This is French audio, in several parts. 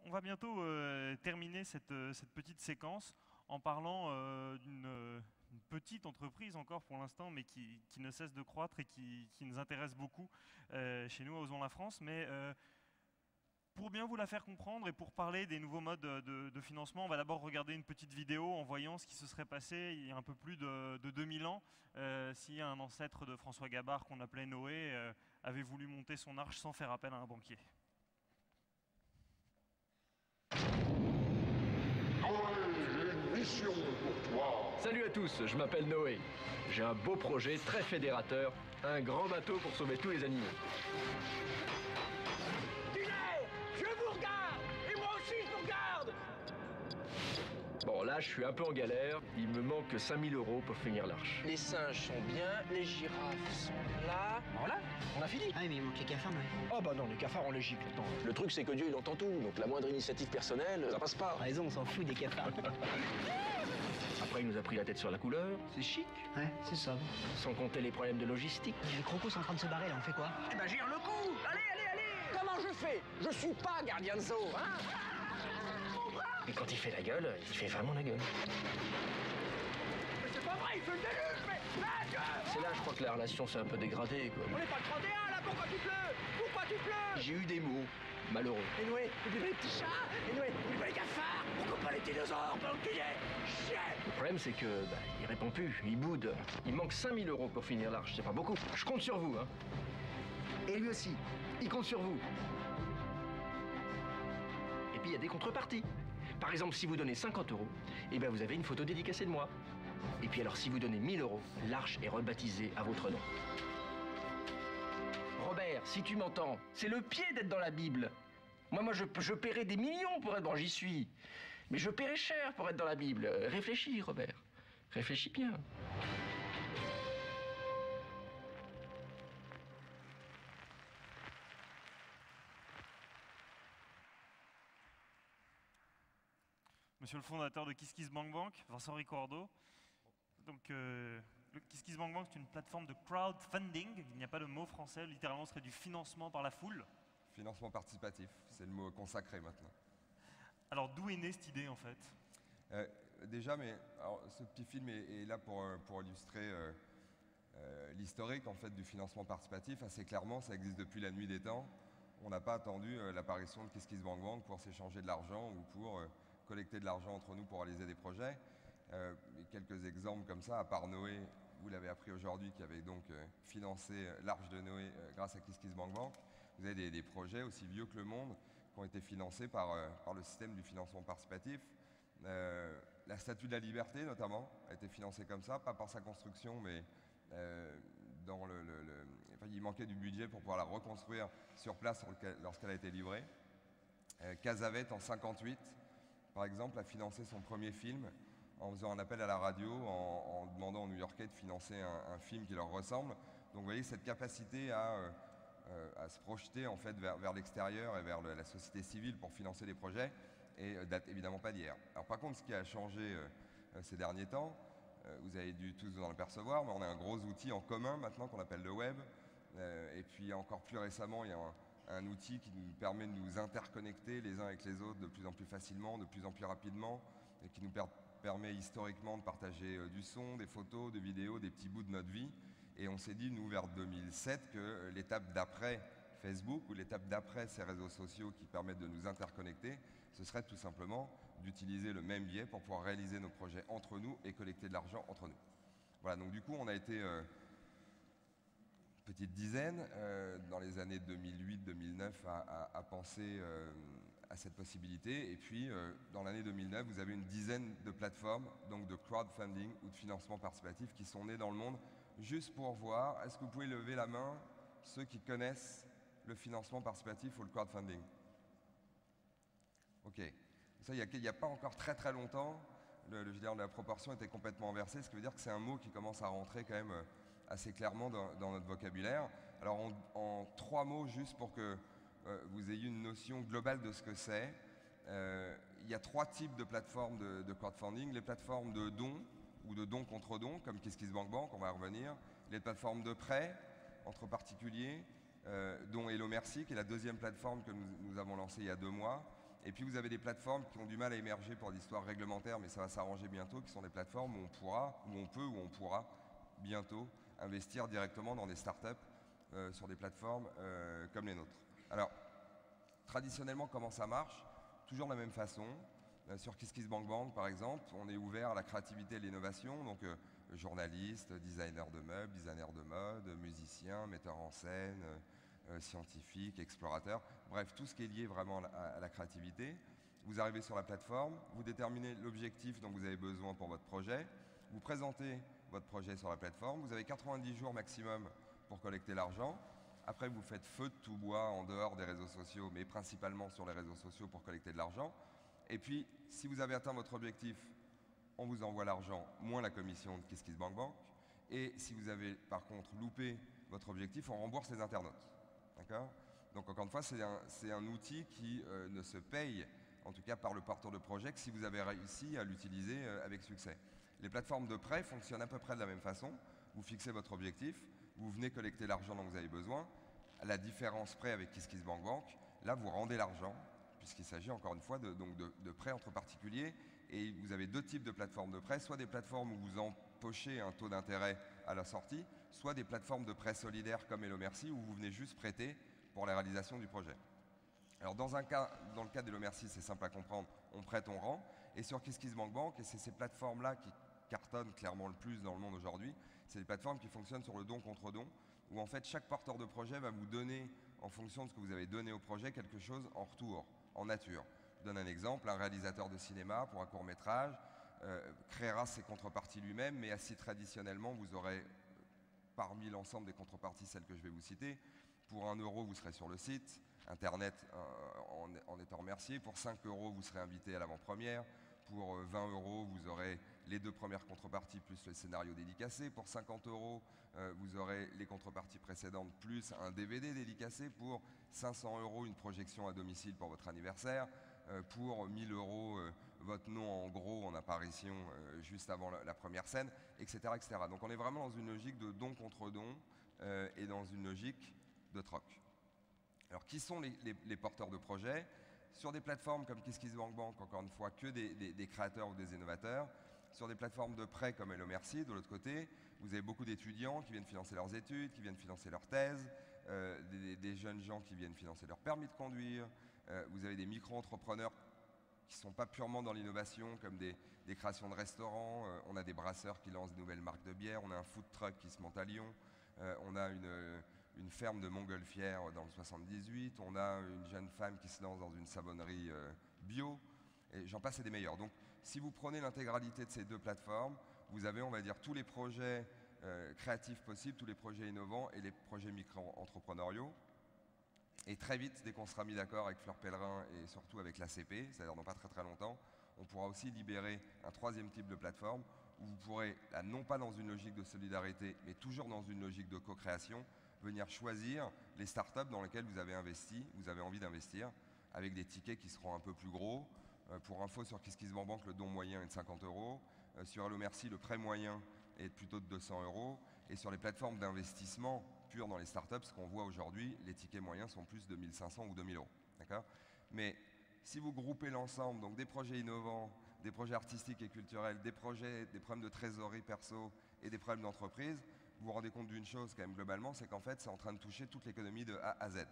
on va bientôt terminer cette petite séquence en parlant d'une petite entreprise encore pour l'instant, mais qui ne cesse de croître et qui nous intéresse beaucoup chez nous à Osons la France. Mais pour bien vous la faire comprendre et pour parler des nouveaux modes de financement, on va d'abord regarder une petite vidéo en voyant ce qui se serait passé il y a un peu plus de 2000 ans si un ancêtre de François Gabard qu'on appelait Noé avait voulu monter son arche sans faire appel à un banquier. Noé, une mission pour toi. Salut à tous, je m'appelle Noé. J'ai un beau projet très fédérateur, un grand bateau pour sauver tous les animaux. Je vous regarde! Et moi aussi, je vous regarde! Bon, là, je suis un peu en galère. Il me manque 5000 € pour finir l'arche. Les singes sont bien, les girafes sont là. Voilà, on a fini. Ah oui, mais il manque les cafards, ouais. Oh bah non, les cafards, on les gicle. Attends. Le truc, c'est que Dieu, il entend tout. Donc la moindre initiative personnelle, ça passe pas. Raison, on s'en fout des cafards. Après, il nous a pris la tête sur la couleur. C'est chic. Ouais, c'est ça. Sans compter les problèmes de logistique. Les crocos sont en train de se barrer, là, on fait quoi? Eh ben, gire le coup! Allez, allez, allez! Comment je fais? Je suis pas gardien de zoo, hein? Et quand il fait la gueule, il fait vraiment la gueule. Mais c'est pas vrai, il fait le déluge, mais... C'est là, je crois que la relation s'est un peu dégradée, quoi. On n'est pas le 31, là, pourquoi tu pleures? Pourquoi tu pleures? J'ai eu des mots malheureux. Et Noé, n'oublie pas les petits chats! Et Noé, n'oublie pas les cafards! Pourquoi pas les dinosaures? Pendant que tu y es! Chier! Le problème, c'est que, il répond plus, il boude. Il manque 5000 € pour finir l'arche, c'est pas beaucoup. Je compte sur vous, hein. Et lui aussi, il compte sur vous. Et puis, il y a des contreparties. Par exemple, si vous donnez 50 €, eh ben vous avez une photo dédicacée de moi. Et puis alors, si vous donnez 1000 €, l'arche est rebaptisée à votre nom. Robert, si tu m'entends, c'est le pied d'être dans la Bible. Moi, je paierais des millions pour être... Bon, j'y suis. Mais je paierais cher pour être dans la Bible. Réfléchis, Robert. Réfléchis bien. Monsieur le fondateur de KissKissBankBank, Vincent Ricordo. Donc, le KissKissBankBank, c'est une plateforme de crowdfunding. Il n'y a pas de mot français, littéralement, ce serait du financement par la foule. Financement participatif, c'est le mot consacré maintenant. Alors, d'où est née cette idée, en fait? Déjà, alors, ce petit film est là pour illustrer l'historique en fait, du financement participatif. Assez clairement, ça existe depuis la nuit des temps. On n'a pas attendu l'apparition de KissKissBankBank pour s'échanger de l'argent ou pour collecter de l'argent entre nous pour réaliser des projets. Quelques exemples comme ça, à part Noé, vous l'avez appris aujourd'hui, qui avait donc financé l'arche de Noé grâce à KissKissBankBank. Vous avez des projets aussi vieux que le monde qui ont été financés par le système du financement participatif. La Statue de la Liberté, notamment, a été financée comme ça, pas par sa construction, mais enfin, il manquait du budget pour pouvoir la reconstruire sur place lorsqu'elle a été livrée. Casavette, en 58, par exemple, a financé son premier film en faisant un appel à la radio, en demandant aux New-Yorkais de financer un film qui leur ressemble. Donc vous voyez cette capacité à se projeter en fait vers l'extérieur et vers la société civile pour financer des projets, et date évidemment pas d'hier. Alors par contre, ce qui a changé ces derniers temps, vous avez dû tous vous en apercevoir, mais on a un gros outil en commun maintenant qu'on appelle le web, et puis encore plus récemment, il y a un outil qui nous permet de nous interconnecter les uns avec les autres de plus en plus facilement, de plus en plus rapidement, et qui nous permet historiquement de partager du son, des photos, des vidéos, des petits bouts de notre vie. Et on s'est dit, nous, vers 2007, que l'étape d'après Facebook, ou l'étape d'après ces réseaux sociaux qui permettent de nous interconnecter, ce serait tout simplement d'utiliser le même biais pour pouvoir réaliser nos projets entre nous et collecter de l'argent entre nous. Voilà, donc du coup, on a été petite dizaine dans les années 2008-2009 à penser à cette possibilité. Et puis, dans l'année 2009, vous avez une dizaine de plateformes, donc de crowdfunding ou de financement participatif qui sont nées dans le monde. Juste pour voir, est-ce que vous pouvez lever la main, ceux qui connaissent le financement participatif ou le crowdfunding? Ok. Ça, il n'y a pas encore très très longtemps, je veux dire, la proportion était complètement inversée, ce qui veut dire que c'est un mot qui commence à rentrer quand même assez clairement dans notre vocabulaire. Alors en 3 mots, juste pour que vous ayez une notion globale de ce que c'est, il y a 3 types de plateformes de crowdfunding. Les plateformes de dons ou de dons contre dons, comme KissKissBankBank, on va y revenir. Les plateformes de prêts entre particuliers, dont Hello Merci, qui est la deuxième plateforme que nous avons lancée il y a 2 mois. Et puis vous avez des plateformes qui ont du mal à émerger pour l'histoire réglementaire, mais ça va s'arranger bientôt, qui sont des plateformes où on pourra, où on peut, où on pourra bientôt investir directement dans des startups sur des plateformes comme les nôtres. Alors, traditionnellement, comment ça marche? Toujours de la même façon. Sur KissKissBankBank, par exemple, on est ouvert à la créativité et l'innovation, donc journalistes, designers de meubles, designers de mode, musiciens, metteurs en scène, scientifiques, explorateurs, bref, tout ce qui est lié vraiment à la créativité. Vous arrivez sur la plateforme, vous déterminez l'objectif dont vous avez besoin pour votre projet, vous présentez votre projet sur la plateforme, vous avez 90 jours maximum pour collecter l'argent. Après, vous faites feu de tout bois en dehors des réseaux sociaux, mais principalement sur les réseaux sociaux pour collecter de l'argent. Et puis, si vous avez atteint votre objectif, on vous envoie l'argent, moins la commission de KissKissBankBank. Et si vous avez, par contre, loupé votre objectif, on rembourse les internautes. D'accord? Donc, encore une fois, c'est un outil qui ne se paye, en tout cas par le porteur de projet, que si vous avez réussi à l'utiliser avec succès. Les plateformes de prêt fonctionnent à peu près de la même façon. Vous fixez votre objectif, vous venez collecter l'argent dont vous avez besoin. À la différence près avec KissKissBankBank, là, vous rendez l'argent, puisqu'il s'agit encore une fois de prêts entre particuliers. Et vous avez deux types de plateformes de prêt, soit des plateformes où vous empochez un taux d'intérêt à la sortie, soit des plateformes de prêt solidaires comme Hello Merci, où vous venez juste prêter pour la réalisation du projet. Alors dans le cas d'Hello Merci, c'est simple à comprendre, on prête, on rend. Et sur KissKissBankBank, et c'est ces plateformes-là qui cartonnent clairement le plus dans le monde aujourd'hui, c'est des plateformes qui fonctionnent sur le don contre don, où en fait chaque porteur de projet va vous donner, en fonction de ce que vous avez donné au projet, quelque chose en retour, en nature. Je donne un exemple, un réalisateur de cinéma pour un court-métrage créera ses contreparties lui-même, mais assis traditionnellement, vous aurez, parmi l'ensemble des contreparties, celles que je vais vous citer, pour 1 euro, vous serez sur le site, Internet en étant remercié, pour 5 euros, vous serez invité à l'avant-première, pour 20 euros, vous aurez les 2 premières contreparties plus le scénario dédicacé, pour 50 euros, vous aurez les contreparties précédentes plus un DVD dédicacé, pour 500 euros, une projection à domicile pour votre anniversaire, pour 1000 euros, votre nom en gros en apparition juste avant la première scène, etc., etc. Donc on est vraiment dans une logique de don contre don et dans une logique de troc. Alors qui sont les porteurs de projets? Sur des plateformes comme KissKissBankBank, encore une fois, que des créateurs ou des innovateurs. Sur des plateformes de prêt comme Hello Merci, de l'autre côté, vous avez beaucoup d'étudiants qui viennent financer leurs études, qui viennent financer leurs thèses, des jeunes gens qui viennent financer leur permis de conduire. Vous avez des micro-entrepreneurs qui ne sont pas purement dans l'innovation, comme des créations de restaurants. On a des brasseurs qui lancent de nouvelles marques de bière. On a un food truck qui se monte à Lyon. On a une ferme de montgolfière dans le 78. On a une jeune femme qui se lance dans une savonnerie bio. Et j'en passe et des meilleurs. Donc, si vous prenez l'intégralité de ces deux plateformes, vous avez, on va dire, tous les projets créatifs possibles, tous les projets innovants et les projets micro-entrepreneuriaux. Et très vite, dès qu'on sera mis d'accord avec Fleur Pellerin et surtout avec l'ACP, c'est-à-dire dans pas très très longtemps, on pourra aussi libérer un troisième type de plateforme où vous pourrez, là, non pas dans une logique de solidarité, mais toujours dans une logique de co-création, venir choisir les startups dans lesquelles vous avez investi, vous avez envie d'investir, avec des tickets qui seront un peu plus gros. Pour info, sur KissKissBankBank, le don moyen est de 50 euros. Sur Hello Merci, le prêt moyen est plutôt de 200 euros. Et sur les plateformes d'investissement pures dans les startups, ce qu'on voit aujourd'hui, les tickets moyens sont plus de 1500 ou 2000 euros. D'accord ? Mais si vous groupez l'ensemble, donc des projets innovants, des projets artistiques et culturels, des problèmes de trésorerie perso et des problèmes d'entreprise, vous vous rendez compte d'une chose quand même globalement, c'est qu'en fait, c'est en train de toucher toute l'économie de A à Z.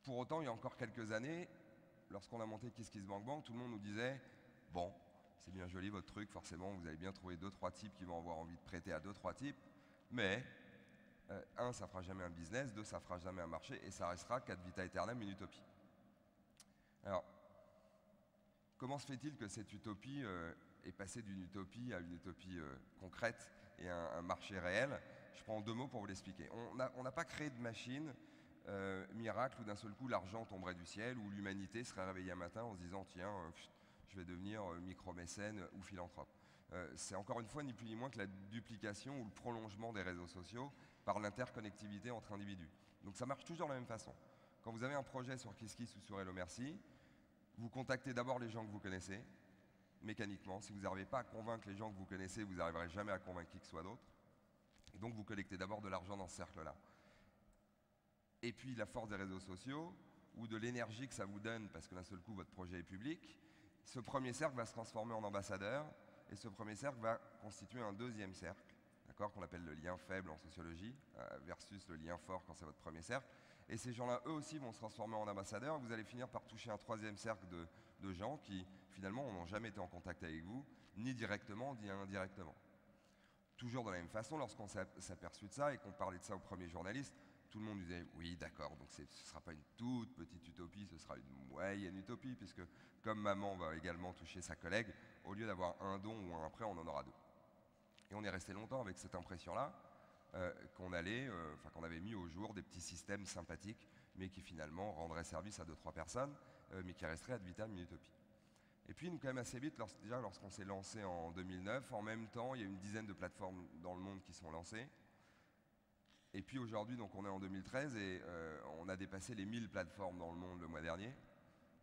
Pour autant, il y a encore quelques années, lorsqu'on a monté KissKissBankBank, tout le monde nous disait « Bon, c'est bien joli votre truc, forcément, vous allez bien trouver 2-3 types qui vont avoir envie de prêter à 2-3 types, mais 1, ça fera jamais un business, 2, ça fera jamais un marché, et ça restera qu'ad vita aeternam une utopie. » Alors, comment se fait-il que cette utopie est passée d'une utopie à une utopie concrète et un marché réel? Je prends 2 mots pour vous l'expliquer. On n'a pas créé de machine miracle où d'un seul coup l'argent tomberait du ciel, où l'humanité serait réveillée un matin en se disant tiens, je vais devenir micro-mécène ou philanthrope. C'est encore une fois ni plus ni moins que la duplication ou le prolongement des réseaux sociaux par l'interconnectivité entre individus. Donc ça marche toujours de la même façon. Quand vous avez un projet sur KissKiss ou sur Hello Merci, vous contactez d'abord les gens que vous connaissez, mécaniquement. Si vous n'arrivez pas à convaincre les gens que vous connaissez, vous n'arriverez jamais à convaincre qui que soit d'autre. Et donc vous collectez d'abord de l'argent dans ce cercle-là. Et puis la force des réseaux sociaux, ou de l'énergie que ça vous donne parce que d'un seul coup votre projet est public, ce premier cercle va se transformer en ambassadeur et ce premier cercle va constituer un deuxième cercle, d'accord, qu'on appelle le lien faible en sociologie, versus le lien fort quand c'est votre premier cercle. Et ces gens-là, eux aussi, vont se transformer en ambassadeurs. Vous allez finir par toucher un troisième cercle de gens qui, finalement, n'ont jamais été en contact avec vous, ni directement, ni indirectement. Toujours de la même façon, lorsqu'on s'est aperçu de ça et qu'on parlait de ça aux premiers journalistes, tout le monde disait « oui, d'accord, donc ce ne sera pas une toute petite utopie, ce sera une moyenne utopie, puisque comme maman va également toucher sa collègue, au lieu d'avoir un don ou un prêt, on en aura deux. » Et on est resté longtemps avec cette impression-là, qu'on avait mis au jour des petits systèmes sympathiques, mais qui finalement rendraient service à 2-3 personnes, mais qui resteraient ad vitam une utopie. Et puis, quand même assez vite, déjà lorsqu'on s'est lancé en 2009, en même temps, il y a une dizaine de plateformes dans le monde qui sont lancées. Et puis aujourd'hui, donc on est en 2013 et on a dépassé les 1000 plateformes dans le monde le mois dernier.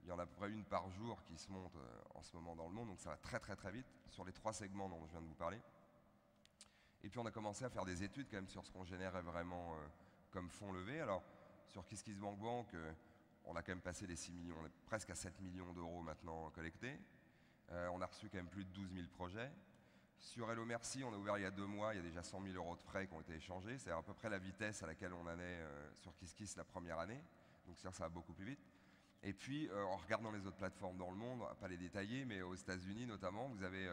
Il y en a à peu près une par jour qui se monte en ce moment dans le monde, donc ça va très très très vite sur les 3 segments dont je viens de vous parler. Et puis on a commencé à faire des études quand même sur ce qu'on générait vraiment comme fonds levés. Alors sur KissKissBankBank, on a quand même passé les 6 millions, on est presque à 7 millions d'euros maintenant collectés. On a reçu quand même plus de 12 000 projets. Sur Hello Merci, on a ouvert il y a 2 mois, il y a déjà 100 000 euros de prêts qui ont été échangés. C'est à peu près la vitesse à laquelle on en est sur KissKiss la première année. Donc ça va beaucoup plus vite. Et puis, en regardant les autres plateformes dans le monde, on va pas les détailler, mais aux États-Unis notamment, vous avez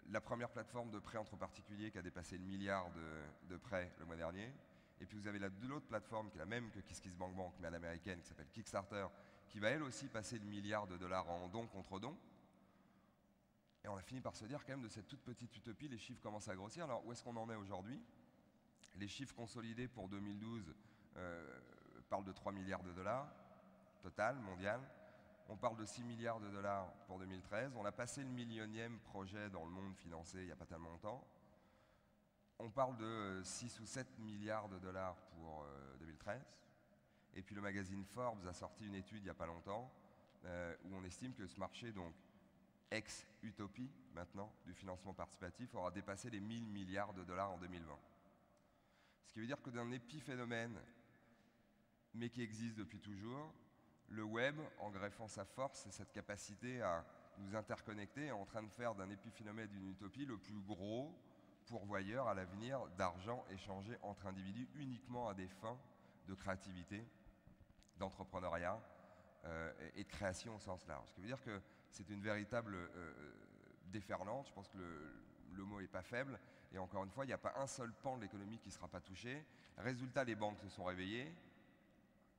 la première plateforme de prêts entre particuliers qui a dépassé le milliard de prêts le mois dernier. Et puis vous avez l'autre plateforme qui est la même que KissKissBankBank, mais à l'américaine, qui s'appelle Kickstarter, qui va elle aussi passer le milliard de dollars en don contre don. Et on a fini par se dire quand même de cette toute petite utopie, les chiffres commencent à grossir. Alors où est-ce qu'on en est aujourd'hui? Les chiffres consolidés pour 2012 parlent de 3 milliards de dollars, total, mondial. On parle de 6 milliards de dollars pour 2013. On a passé le millionième projet dans le monde financé il n'y a pas tellement longtemps. On parle de 6 ou 7 milliards de dollars pour 2013. Et puis le magazine Forbes a sorti une étude il n'y a pas longtemps où on estime que ce marché, donc ex-utopie maintenant, du financement participatif, aura dépassé les 1000 milliards de dollars en 2020. Ce qui veut dire que d'un épiphénomène, mais qui existe depuis toujours, le web, en greffant sa force et cette capacité à nous interconnecter, est en train de faire d'un épiphénomène d'une utopie le plus gros pourvoyeur à l'avenir d'argent échangé entre individus uniquement à des fins de créativité, d'entrepreneuriat et de création au sens large. Ce qui veut dire que c'est une véritable déferlante. Je pense que le mot n'est pas faible. Et encore une fois, il n'y a pas un seul pan de l'économie qui ne sera pas touché. Résultat, les banques se sont réveillées.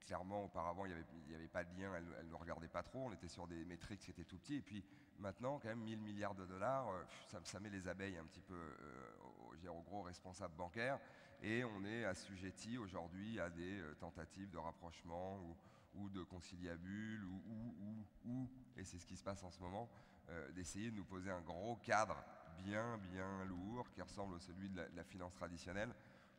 Clairement, auparavant, il n'y avait pas de lien, elles ne regardaient pas trop. On était sur des métriques qui étaient tout petits. Et puis maintenant, quand même, 1000 milliards de dollars, ça met les abeilles un petit peu aux gros responsables bancaires. Et on est assujetti aujourd'hui à des tentatives de rapprochement ou de conciliabule, et c'est ce qui se passe en ce moment, d'essayer de nous poser un gros cadre bien lourd qui ressemble à celui de la finance traditionnelle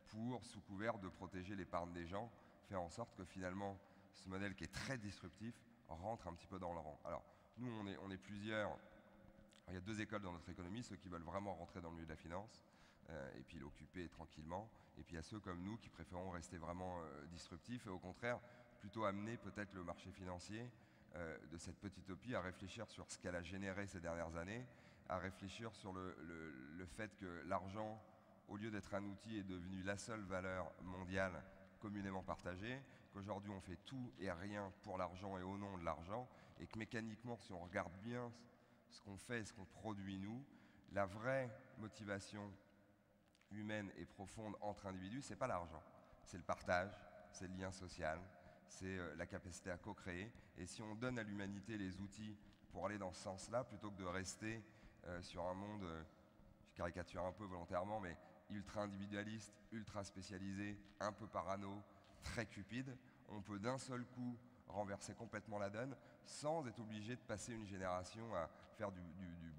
pour, sous couvert de protéger l'épargne des gens, faire en sorte que finalement ce modèle qui est très disruptif rentre un petit peu dans le rang. Alors nous on est plusieurs, il y a 2 écoles dans notre économie, ceux qui veulent vraiment rentrer dans le milieu de la finance et puis l'occuper tranquillement, et puis il y a ceux comme nous qui préférons rester vraiment disruptifs et au contraire plutôt amener peut-être le marché financier de cette petite utopie à réfléchir sur ce qu'elle a généré ces dernières années, à réfléchir sur le fait que l'argent, au lieu d'être un outil, est devenu la seule valeur mondiale communément partagée, qu'aujourd'hui on fait tout et rien pour l'argent et au nom de l'argent, et que mécaniquement, si on regarde bien ce qu'on fait et ce qu'on produit nous, la vraie motivation humaine et profonde entre individus, c'est pas l'argent, c'est le partage, c'est le lien social, c'est la capacité à co-créer. Et si on donne à l'humanité les outils pour aller dans ce sens-là, plutôt que de rester sur un monde, je caricature un peu volontairement, mais ultra individualiste, ultra spécialisé, un peu parano, très cupide, on peut d'un seul coup renverser complètement la donne sans être obligé de passer une génération à faire du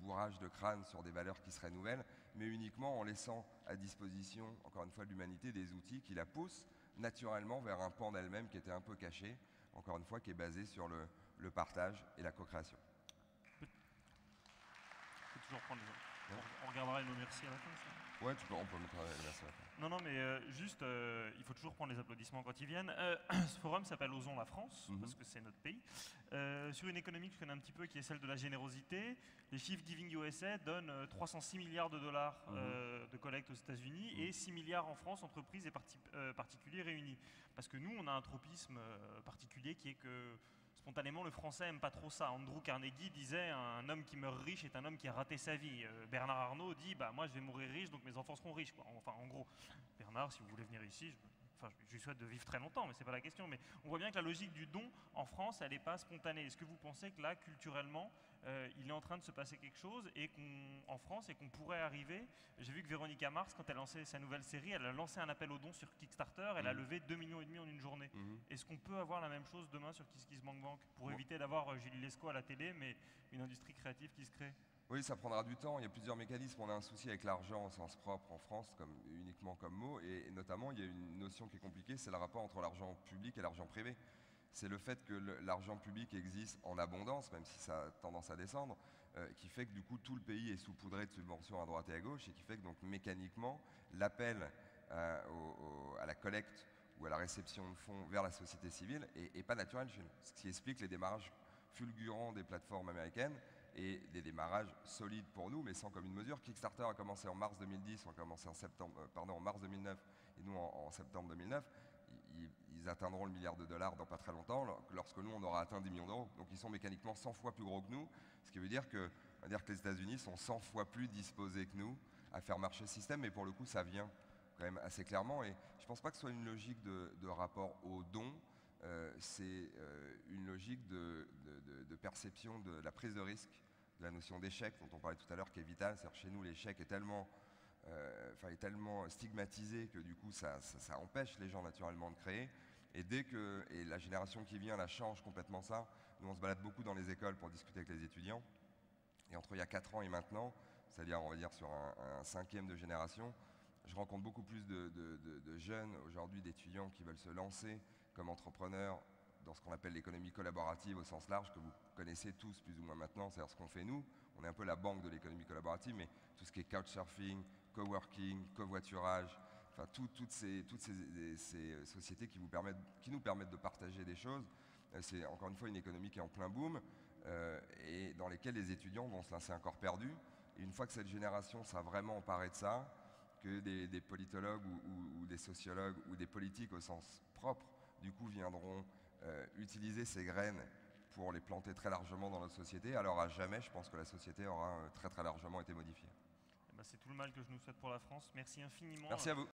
bourrage de crâne sur des valeurs qui seraient nouvelles, mais uniquement en laissant à disposition, encore une fois, de l'humanité des outils qui la poussent naturellement vers un pan d'elle-même qui était un peu caché, encore une fois, qui est basé sur le partage et la co-création. Je peux toujours prendre les autres. On regardera le merci à la fin. Ça. Ouais, on peut mettre le merci à la fin. Non, non, mais juste, il faut toujours prendre les applaudissements quand ils viennent. Ce forum s'appelle Osons la France, parce que c'est notre pays. Sur une économie que je connais un petit peu, qui est celle de la générosité, les chiffres Giving USA donnent 306 milliards de dollars de collecte aux États-Unis et 6 milliards en France, entreprises et particuliers réunis. Parce que nous, on a un tropisme particulier qui est que spontanément, le français aime pas trop ça. Andrew Carnegie disait un homme qui meurt riche est un homme qui a raté sa vie. Bernard Arnault dit bah moi je vais mourir riche donc mes enfants seront riches quoi. Enfin en gros, Bernard, si vous voulez venir ici, je lui souhaite de vivre très longtemps, mais c'est pas la question. Mais on voit bien que la logique du don en France, elle n'est pas spontanée. Est-ce que vous pensez que là, culturellement, il est en train de se passer quelque chose et en France et qu'on pourrait arriver. J'ai vu que Véronica Mars, quand elle a lancé sa nouvelle série, elle a lancé un appel aux dons sur Kickstarter, elle a levé 2,5 millions en une journée. Est-ce qu'on peut avoir la même chose demain sur KissKissBankBank pour éviter d'avoir Julie Lescaut à la télé, mais une industrie créative qui se crée? Oui, ça prendra du temps. Il y a plusieurs mécanismes. On a un souci avec l'argent au sens propre en France, uniquement comme mot. Et notamment, il y a une notion qui est compliquée, c'est le rapport entre l'argent public et l'argent privé. C'est le fait que l'argent public existe en abondance, même si ça a tendance à descendre, qui fait que du coup tout le pays est saupoudré de subventions à droite et à gauche, et qui fait que donc mécaniquement l'appel à la collecte ou à la réception de fonds vers la société civile est pas naturel chez nous. Ce qui explique les démarrages fulgurants des plateformes américaines et des démarrages solides pour nous, mais sans commune mesure. Kickstarter a commencé en mars 2010, on a commencé en mars 2009, et nous en septembre 2009. Ils atteindront le milliard de dollars dans pas très longtemps, lorsque nous on aura atteint 10 millions d'euros. Donc ils sont mécaniquement 100 fois plus gros que nous, ce qui veut dire que les États-Unis sont 100 fois plus disposés que nous à faire marcher le système, mais pour le coup ça vient quand même assez clairement. Et je ne pense pas que ce soit une logique de rapport au don, c'est une logique de perception de la prise de risque, de la notion d'échec dont on parlait tout à l'heure, qui est vitale. C'est-à-dire chez nous l'échec est tellement stigmatisé que du coup ça empêche les gens naturellement de créer. Et la génération qui vient, là, change complètement ça. Nous, on se balade beaucoup dans les écoles pour discuter avec les étudiants. Et entre il y a 4 ans et maintenant, c'est-à-dire, on va dire, sur un cinquième de génération, je rencontre beaucoup plus de jeunes, aujourd'hui, d'étudiants qui veulent se lancer comme entrepreneurs dans ce qu'on appelle l'économie collaborative au sens large, que vous connaissez tous plus ou moins maintenant. C'est-à-dire ce qu'on fait nous. On est un peu la banque de l'économie collaborative, mais tout ce qui est couchsurfing, coworking, covoiturage, enfin, toutes ces sociétés qui nous permettent de partager des choses. C'est encore une fois une économie qui est en plein boom et dans lesquelles les étudiants vont se lancer un corps perdu. Et une fois que cette génération sera vraiment emparée de ça, que des politologues ou des sociologues ou des politiques au sens propre, du coup, viendront utiliser ces graines pour les planter très largement dans notre société, alors à jamais, je pense que la société aura très très largement été modifiée. C'est tout le mal que je nous souhaite pour la France. Merci infiniment. Merci à vous.